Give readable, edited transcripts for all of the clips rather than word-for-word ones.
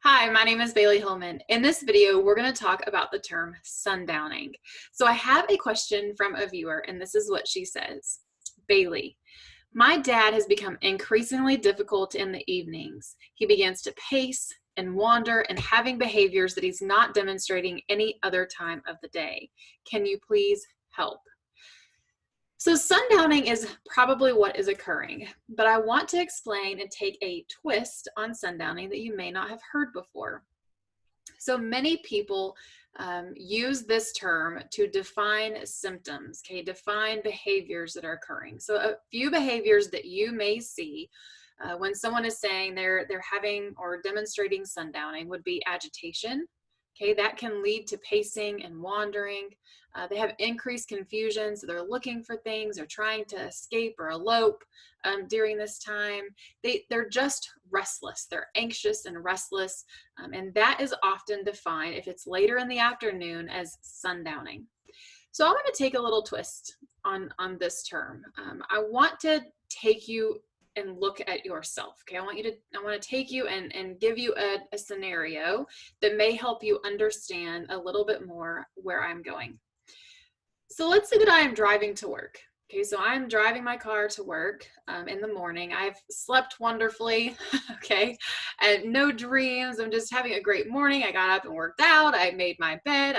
Hi, my name is Bailey Hillman. In this video, we're going to talk about the term sundowning. So I have a question from a viewer, and this is what she says. Bailey, my dad has become increasingly difficult in the evenings. He begins to pace and wander and having behaviors that he's not demonstrating any other time of the day. Can you please help? So sundowning is probably what is occurring, but I want to explain and take a twist on sundowning that you may not have heard before. So many people use this term to define symptoms, okay, define behaviors that are occurring. So a few behaviors that you may see when someone is saying they're having or demonstrating sundowning would be agitation. Okay, that can lead to pacing and wandering. They have increased confusion, so they're looking for things or trying to escape or elope during this time. They're just restless. They're anxious and restless, and that is often defined, if it's later in the afternoon, as sundowning. So I want to take a little twist on this term. I want to take you and look at yourself. Okay, I want to take you and give you a scenario that may help you understand a little bit more where I'm going. So let's say that I am driving to work. Okay, so I'm driving my car to work in the morning. I've slept wonderfully, okay, and no dreams. I'm just having a great morning. I got up and worked out. I made my bed.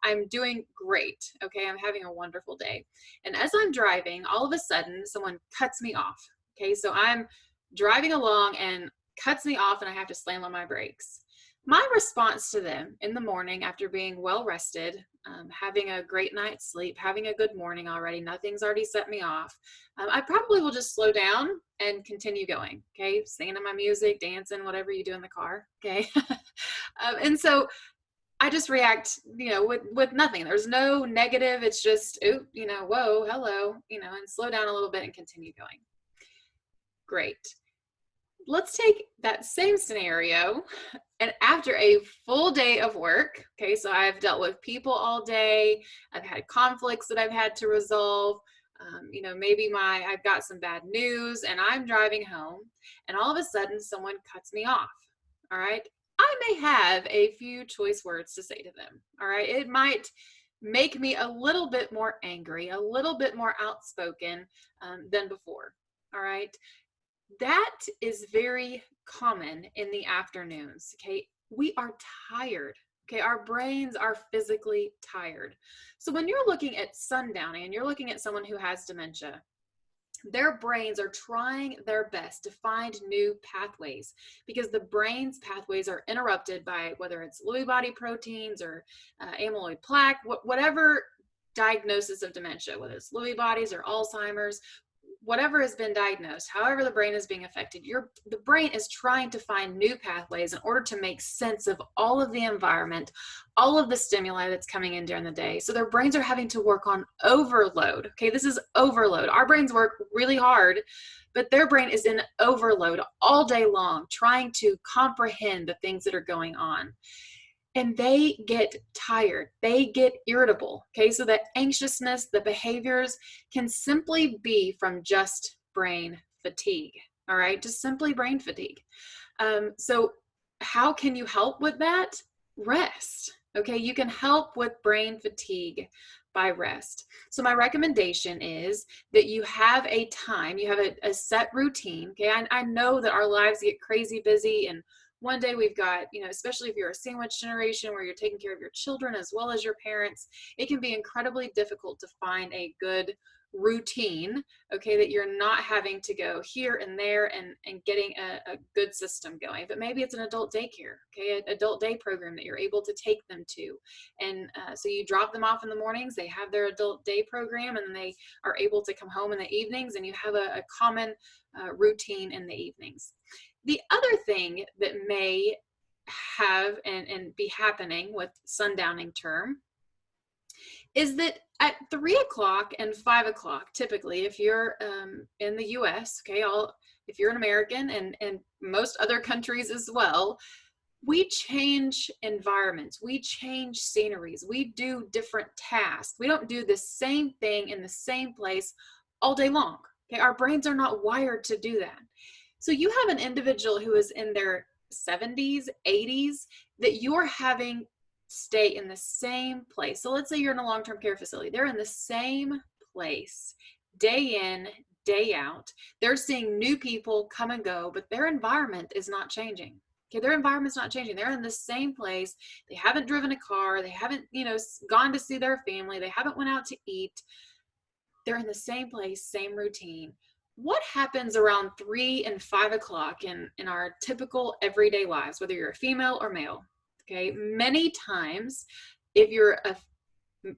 I'm doing great, okay? I'm having a wonderful day. And as I'm driving, all of a sudden, someone cuts me off. Okay, so I'm driving along and cuts me off and I have to slam on my brakes. My response to them in the morning after being well rested, having a great night's sleep, having a good morning already, nothing's already set me off, I probably will just slow down and continue going, okay? Singing to my music, dancing, whatever you do in the car, okay? And so I just react, with nothing. There's no negative. It's just, ooh, whoa, hello, and slow down a little bit and continue going. Great. Let's take that same scenario, and after a full day of work, okay, so I've dealt with people all day, I've had conflicts that I've had to resolve, maybe I've got some bad news and I'm driving home and all of a sudden someone cuts me off, all right? I may have a few choice words to say to them, all right? It might make me a little bit more angry, a little bit more outspoken than before, all right? That is very common in the afternoons, okay? We are tired, okay? Our brains are physically tired. So when you're looking at sundowning and you're looking at someone who has dementia, their brains are trying their best to find new pathways because the brain's pathways are interrupted by whether it's Lewy body proteins or amyloid plaque, whatever diagnosis of dementia, whether it's Lewy bodies or Alzheimer's, whatever has been diagnosed, however the brain is being affected, the brain is trying to find new pathways in order to make sense of all of the environment, all of the stimuli that's coming in during the day. So their brains are having to work on overload. Okay, this is overload. Our brains work really hard, but their brain is in overload all day long, trying to comprehend the things that are going on. And they get tired, they get irritable, okay? So the anxiousness, the behaviors can simply be from just brain fatigue, all right? Just simply brain fatigue. So how can you help with that? Rest, okay? You can help with brain fatigue by rest. So my recommendation is that you have a time, you have a set routine, okay? I know that our lives get crazy busy, and one day we've got, especially if you're a sandwich generation where you're taking care of your children as well as your parents, it can be incredibly difficult to find a good routine, okay, that you're not having to go here and there and getting a good system going. But maybe it's an adult daycare, okay, an adult day program that you're able to take them to. And so you drop them off in the mornings, they have their adult day program, and then they are able to come home in the evenings, and you have a common routine in the evenings. The other thing that may have and be happening with sundowning term is that at 3 o'clock and 5 o'clock, typically, if you're in the US, okay, if you're an American and most other countries as well, we change environments, we change sceneries, we do different tasks. We don't do the same thing in the same place all day long, okay? Our brains are not wired to do that. So you have an individual who is in their 70s, 80s, that you're having stay in the same place. So let's say you're in a long-term care facility. They're in the same place day in, day out. They're seeing new people come and go, but their environment is not changing. Okay, their environment's not changing. They're in the same place. They haven't driven a car. They haven't, gone to see their family. They haven't went out to eat. They're in the same place, same routine. What happens around 3 and 5 o'clock in our typical everyday lives, whether you're a female or male? Okay, many times, if you're a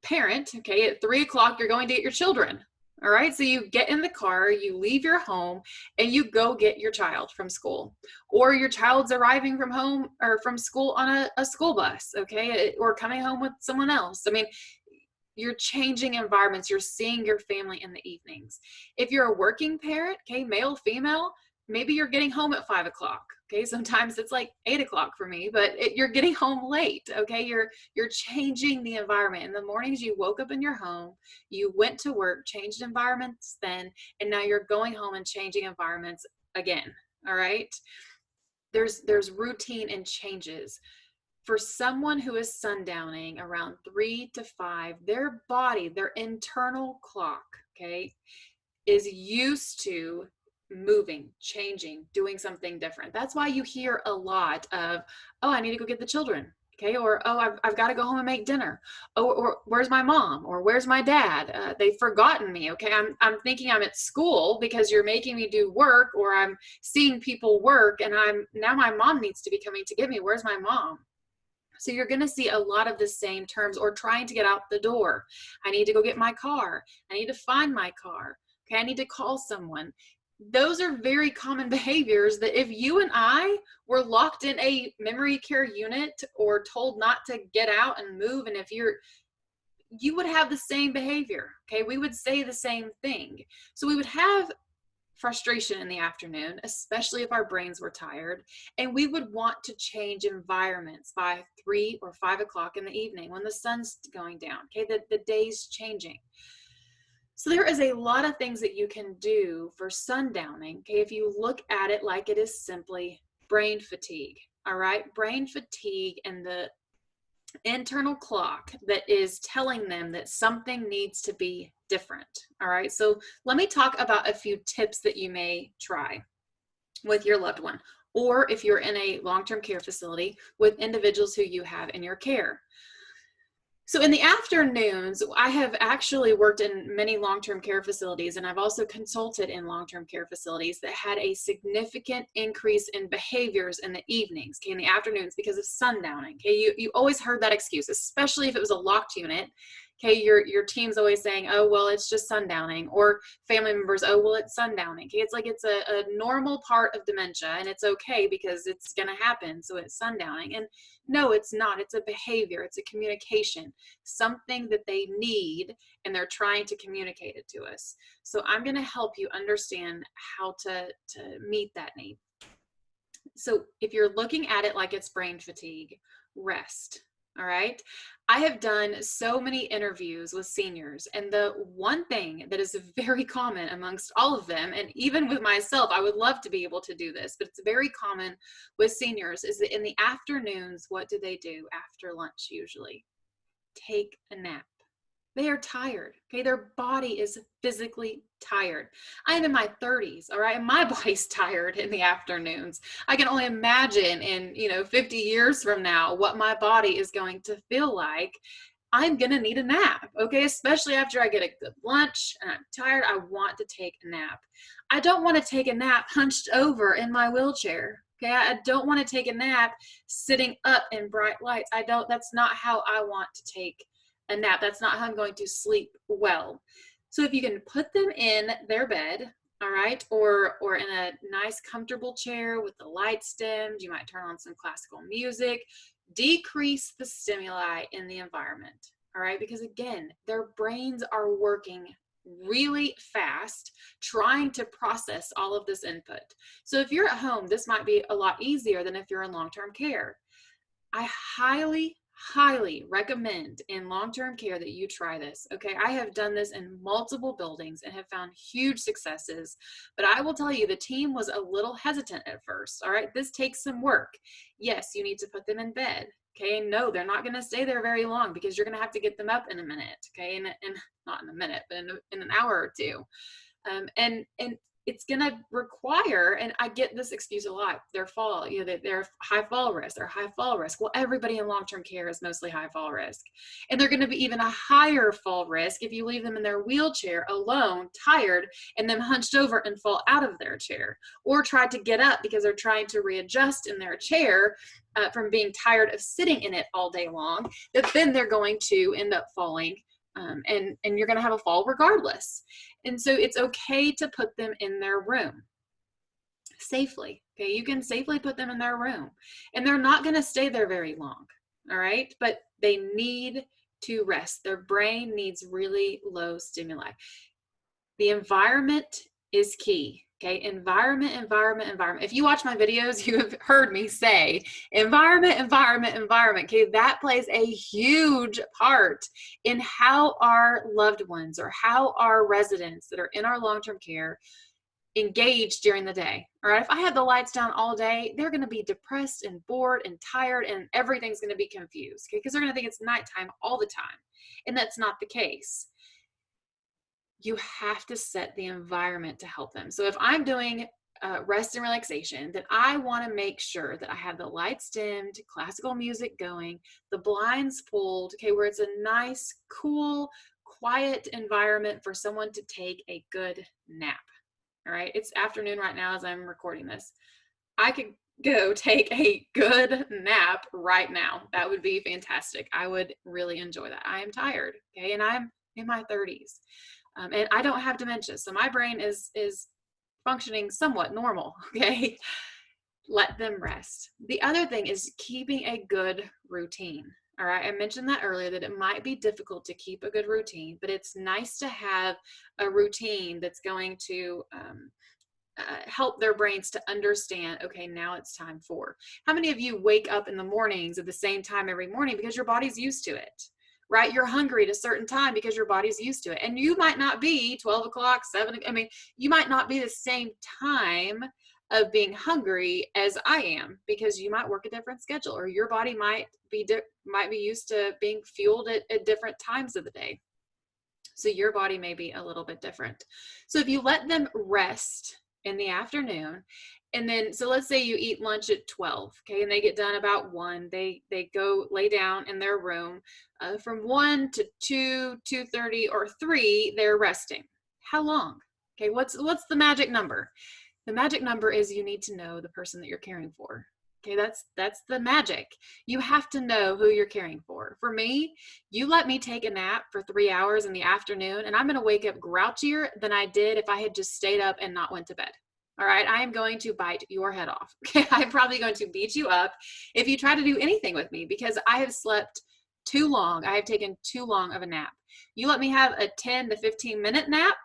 parent, okay, at 3 o'clock, you're going to get your children. All right, so you get in the car, you leave your home, and you go get your child from school, or your child's arriving from home or from school on a school bus, okay, or coming home with someone else. I mean, you're changing environments. You're seeing your family in the evenings. If you're a working parent, okay, male, female, maybe you're getting home at 5 o'clock. Okay, sometimes it's like 8 o'clock for me, but you're getting home late. Okay, you're changing the environment. In the mornings, you woke up in your home, you went to work, changed environments then, and now you're going home and changing environments again. All right, there's routine and changes. For someone who is sundowning around 3 to 5, their body, their internal clock, okay, is used to moving, changing, doing something different. That's why you hear a lot of, oh, I need to go get the children. Okay. Or, oh, I've got to go home and make dinner. Oh, or where's my mom? Or where's my dad? They've forgotten me. Okay. I'm thinking I'm at school because you're making me do work, or I'm seeing people work and now my mom needs to be coming to get me. Where's my mom? So you're going to see a lot of the same terms, or trying to get out the door. I need to go get my car. I need to find my car. Okay. I need to call someone. Those are very common behaviors that if you and I were locked in a memory care unit or told not to get out and move, and if you would have the same behavior. Okay. We would say the same thing. So we would have frustration in the afternoon, especially if our brains were tired, and we would want to change environments by 3 or 5 o'clock in the evening when the sun's going down. Okay, the day's changing. So there is a lot of things that you can do for sundowning. Okay, if you look at it like it is simply brain fatigue. All right, brain fatigue and the internal clock that is telling them that something needs to be different. All right, so let me talk about a few tips that you may try with your loved one, or if you're in a long-term care facility with individuals who you have in your care. So in the afternoons, I have actually worked in many long-term care facilities, and I've also consulted in long-term care facilities that had a significant increase in behaviors in the evenings, okay, in the afternoons, because of sundowning. Okay, you always heard that excuse, especially if it was a locked unit. Okay, your team's always saying, oh, well, it's just sundowning, or family members, oh, well, it's sundowning. Okay, it's like it's a normal part of dementia, and it's okay because it's going to happen, so it's sundowning. And no, it's not. It's a behavior. It's a communication, something that they need, and they're trying to communicate it to us. So I'm going to help you understand how to meet that need. So if you're looking at it like it's brain fatigue, rest. All right. I have done so many interviews with seniors, and the one thing that is very common amongst all of them, and even with myself, I would love to be able to do this, but it's very common with seniors, is that in the afternoons, what do they do after lunch usually? Take a nap. They are tired. Okay, their body is physically tired. I am in my 30s, all right, and my body's tired in the afternoons. I can only imagine in 50 years from now what my body is going to feel like. I'm gonna need a nap, okay, especially after I get a good lunch and I'm tired. I want to take a nap. I don't want to take a nap hunched over in my wheelchair. Okay, I don't want to take a nap sitting up in bright lights. That's not how I want to take a nap. That's not how I'm going to sleep well. So if you can put them in their bed, all right, or in a nice comfortable chair with the lights dimmed, you might turn on some classical music, decrease the stimuli in the environment, all right, because again, their brains are working really fast trying to process all of this input. So if you're at home, this might be a lot easier than if you're in long-term care. I highly, highly recommend in long-term care that you try this. Okay, I have done this in multiple buildings and have found huge successes, but I will tell you the team was a little hesitant at first. All right, this takes some work. Yes, you need to put them in bed. Okay, no, they're not going to stay there very long because you're going to have to get them up in a minute. Okay, and not in a minute, but in an hour or two. And it's going to require, and I get this excuse a lot, they're high fall risk, they're high fall risk. Well, everybody in long-term care is mostly high fall risk. And they're going to be even a higher fall risk if you leave them in their wheelchair alone, tired, and then hunched over and fall out of their chair, or try to get up because they're trying to readjust in their chair from being tired of sitting in it all day long, that then they're going to end up falling. And you're going to have a fall regardless. And so it's okay to put them in their room safely. Okay, you can safely put them in their room, and they're not going to stay there very long. All right, but they need to rest. Their brain needs really low stimuli. The environment is key. Okay, environment. If you watch my videos, you have heard me say environment. Okay, that plays a huge part in how our loved ones or how our residents that are in our long-term care engage during the day. All right, if I have the lights down all day, they're going to be depressed and bored and tired, and everything's going to be confused. Okay, because they're going to think it's nighttime all the time, and that's not the case. You have to set the environment to help them. So if I'm doing rest and relaxation, then I want to make sure that I have the lights dimmed, classical music going, the blinds pulled, okay, where it's a nice, cool, quiet environment for someone to take a good nap. All right, it's afternoon right now as I'm recording this. I could go take a good nap right now. That would be fantastic. I would really enjoy that. I am tired, okay, and I'm in my 30s. And I don't have dementia, so my brain is functioning somewhat normal, okay? Let them rest. The other thing is keeping a good routine, all right? I mentioned that earlier, that it might be difficult to keep a good routine, but it's nice to have a routine that's going to help their brains to understand, okay, now it's time for. How many of you wake up in the mornings at the same time every morning because your body's used to it? Right? You're hungry at a certain time because your body's used to it. And you might not be 12 o'clock, 7, I mean, you might not be the same time of being hungry as I am, because you might work a different schedule, or your body might be used to being fueled at different times of the day. So your body may be a little bit different. So if you let them rest in the afternoon, and then, so let's say you eat lunch at 12, okay, and they get done about 1, they go lay down in their room. From 1 to 2, 2:30, or 3, they're resting. How long? Okay, what's the magic number? The magic number is you need to know the person that you're caring for. Okay, that's the magic. You have to know who you're caring for. For me, you let me take a nap for 3 hours in the afternoon, and I'm going to wake up grouchier than I did if I had just stayed up and not went to bed. All right, I am going to bite your head off. Okay, I'm probably going to beat you up if you try to do anything with me, because I have slept too long. I have taken too long of a nap. You let me have a 10 to 15-minute nap,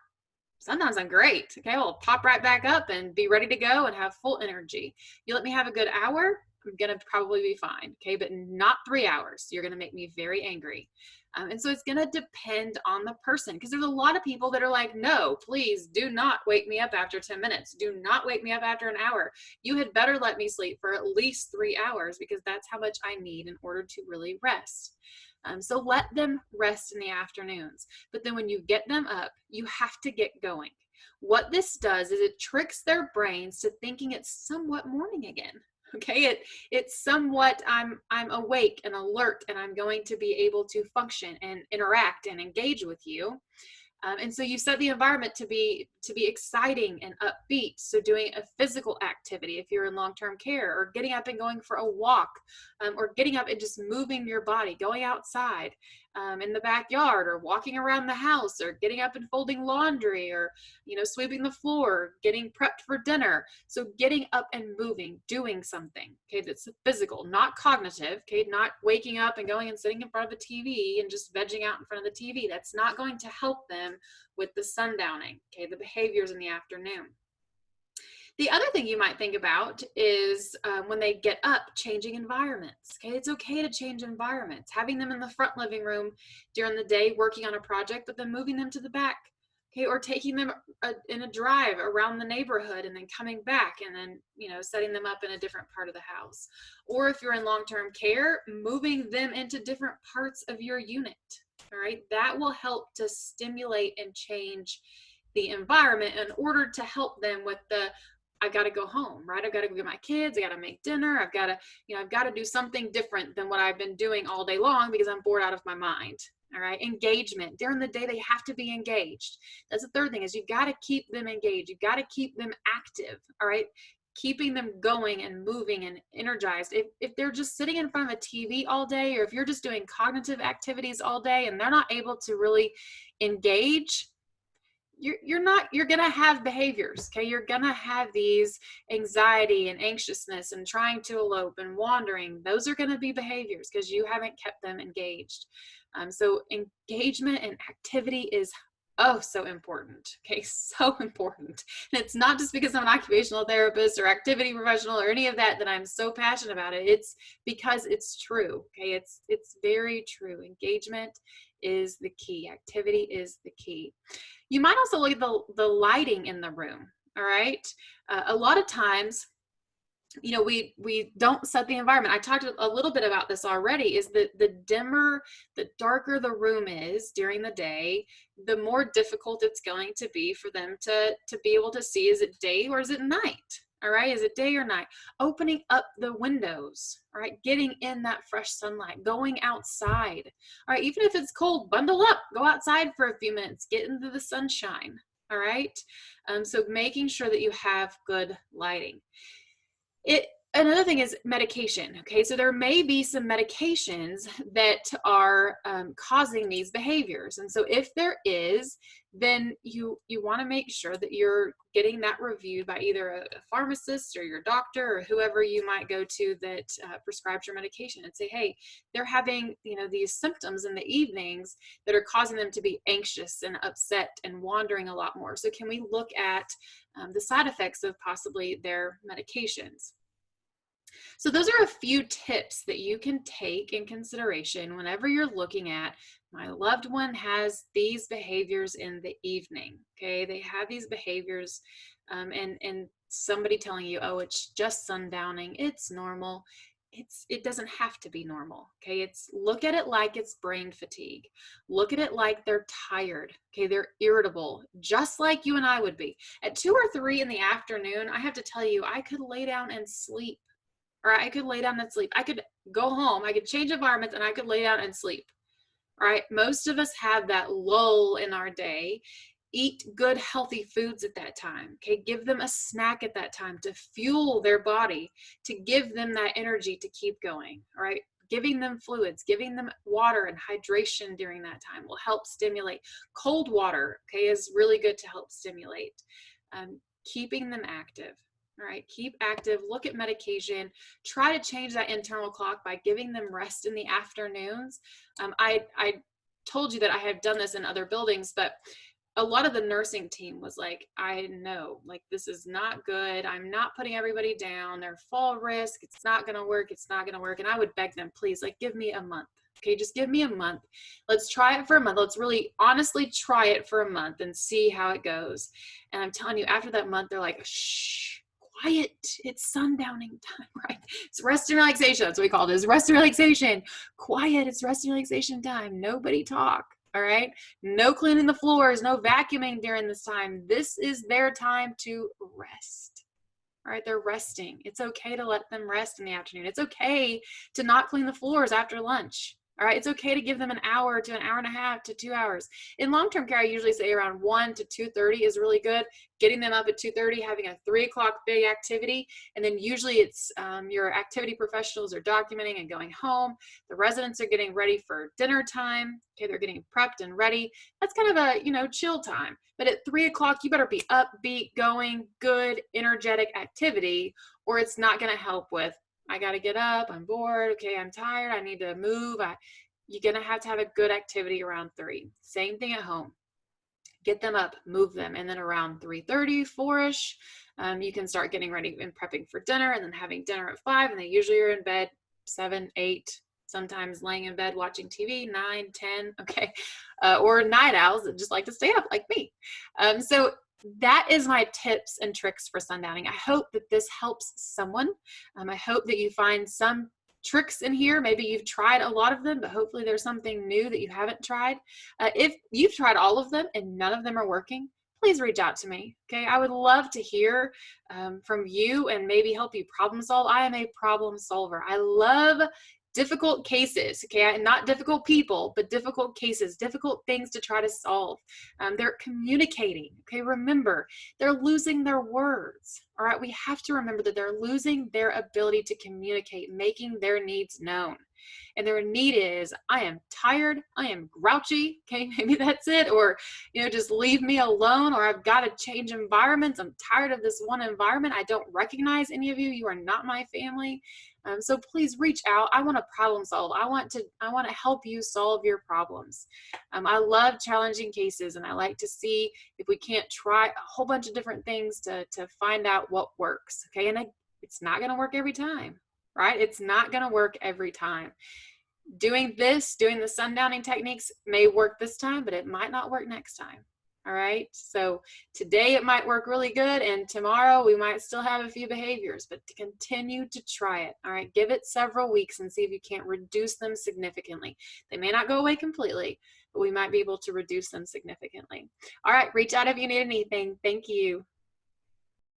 sometimes I'm great. Okay, I'll pop right back up and be ready to go and have full energy. You let me have a good hour, I'm gonna probably be fine. Okay, but not 3 hours. You're gonna make me very angry. And so it's gonna depend on the person, because there's a lot of people that are like, no, please do not wake me up after 10 minutes. Do not wake me up after an hour. You had better let me sleep for at least 3 hours, because that's how much I need in order to really rest. So let them rest in the afternoons. But then when you get them up, you have to get going. What this does is it tricks their brains to thinking it's somewhat morning again. Okay, it's somewhat I'm awake and alert, and I'm going to be able to function and interact and engage with you. And so you set the environment to be exciting and upbeat. So doing a physical activity if you're in long-term care, or getting up and going for a walk, or getting up and just moving your body, going outside in the backyard, or walking around the house, or getting up and folding laundry, or sweeping the floor, getting prepped for dinner. So getting up and moving, doing something, okay, that's physical, not cognitive, okay, not waking up and going and sitting in front of the TV and just vegging out in front of the TV. That's not going to help them with the sundowning, okay, the behaviors in the afternoon. The other thing you might think about is when they get up, changing environments. Okay, it's okay to change environments. Having them in the front living room during the day working on a project, but then moving them to the back. Okay, or taking them in a drive around the neighborhood and then coming back and then, setting them up in a different part of the house. Or if you're in long-term care, moving them into different parts of your unit. All right, that will help to stimulate and change the environment in order to help them with I got to go home, right? I've got to go get my kids. I got to make dinner. I've got to do something different than what I've been doing all day long because I'm bored out of my mind. All right. Engagement. During the day, they have to be engaged. That's the third thing is you got to keep them engaged. You got to keep them active. All right. Keeping them going and moving and energized. If they're just sitting in front of a TV all day, or if you're just doing cognitive activities all day and they're not able to really engage, you're going to have behaviors. Okay. You're going to have these anxiety and anxiousness and trying to elope and wandering. Those are going to be behaviors because you haven't kept them engaged. So engagement and activity is so important. Okay. So important. And it's not just because I'm an occupational therapist or activity professional or any of that I'm so passionate about it. It's because it's true. Okay. It's very true. Engagement is the key. Activity is the key. You might also look at the lighting in the room. All right. A lot of times, we don't set the environment. I talked a little bit about this already, is that the dimmer, the darker the room is during the day, the more difficult it's going to be for them to be able to see, is it day or is it night? All right. Is it day or night? Opening up the windows, all right. Getting in that fresh sunlight, going outside. All right. Even if it's cold, bundle up, go outside for a few minutes, get into the sunshine. All right. So making sure that you have good lighting. Another thing is medication. Okay, so there may be some medications that are causing these behaviors, and so if there is, then you want to make sure that you're getting that reviewed by either a pharmacist or your doctor or whoever you might go to that prescribes your medication, and say, hey, they're having these symptoms in the evenings that are causing them to be anxious and upset and wandering a lot more. So can we look at the side effects of possibly their medications? So those are a few tips that you can take in consideration whenever you're looking at, my loved one has these behaviors in the evening. Okay, they have these behaviors and somebody telling you, oh, it's just sundowning, it's normal. It doesn't have to be normal. Okay, look at it like it's brain fatigue. Look at it like they're tired. Okay, they're irritable, just like you and I would be. At 2 or 3 in the afternoon, I have to tell you, I could lay down and sleep. Or I could lay down and sleep. I could go home, I could change environments, and I could lay down and sleep. All right, most of us have that lull in our day. Eat good, healthy foods at that time. Okay, give them a snack at that time to fuel their body, to give them that energy to keep going. All right, giving them fluids, giving them water and hydration during that time will help stimulate. Cold water, okay, is really good to help stimulate. Keeping them active. All right, keep active, look at medication, try to change that internal clock by giving them rest in the afternoons. I told you that I have done this in other buildings, but a lot of the nursing team was like, I know, like, this is not good. I'm not putting everybody down. They're fall risk. It's not going to work. It's not going to work. And I would beg them, please, like, give me a month. Okay, just give me a month. Let's try it for a month. Let's really honestly try it for a month and see how it goes. And I'm telling you, after that month, they're like, shh. Quiet, it's sundowning time, right? It's rest and relaxation. That's what we call it, is rest and relaxation. Quiet, it's rest and relaxation time. Nobody talk, all right? No cleaning the floors, no vacuuming during this time. This is their time to rest, all right? They're resting. It's okay to let them rest in the afternoon. It's okay to not clean the floors after lunch. All right, it's okay to give them an hour to an hour and a half to 2 hours. In long-term care, I usually say around 1 to 2:30 is really good. Getting them up at 2:30, having a 3 o'clock big activity, and then usually it's your activity professionals are documenting and going home. The residents are getting ready for dinner time. Okay, they're getting prepped and ready. That's kind of a chill time. But at 3 o'clock, you better be upbeat, going, good, energetic activity, or it's not going to help with, I got to get up, I'm bored, okay, I'm tired, I need to move. You're going to have a good activity around 3. Same thing at home. Get them up, move them, and then around 3:30, 4-ish, you can start getting ready and prepping for dinner, and then having dinner at 5, and they usually are in bed 7, 8, sometimes laying in bed watching TV, 9, 10, okay, or night owls that just like to stay up like me. So that is my tips and tricks for sundowning. I hope that this helps someone. I hope that you find some tricks in here. Maybe you've tried a lot of them, but hopefully there's something new that you haven't tried. If you've tried all of them and none of them are working, please reach out to me. Okay, I would love to hear from you and maybe help you problem solve. I am a problem solver. I love difficult cases, okay, not difficult people, but difficult cases, difficult things to try to solve. They're communicating, okay, remember, they're losing their words, all right, we have to remember that they're losing their ability to communicate, making their needs known. And their need is, I am tired, I am grouchy, okay, maybe that's it, or, just leave me alone, or I've got to change environments, I'm tired of this one environment, I don't recognize any of you, you are not my family. So please reach out. I want to problem solve. I want to help you solve your problems. I love challenging cases, and I like to see if we can't try a whole bunch of different things to find out what works. Okay, and it's not going to work every time, right? It's not going to work every time. Doing the sundowning techniques may work this time, but it might not work next time. All right, so today it might work really good, and tomorrow we might still have a few behaviors, but to continue to try it. All right, give it several weeks and see if you can't reduce them significantly. They may not go away completely, but we might be able to reduce them significantly. All right, reach out if you need anything. Thank you.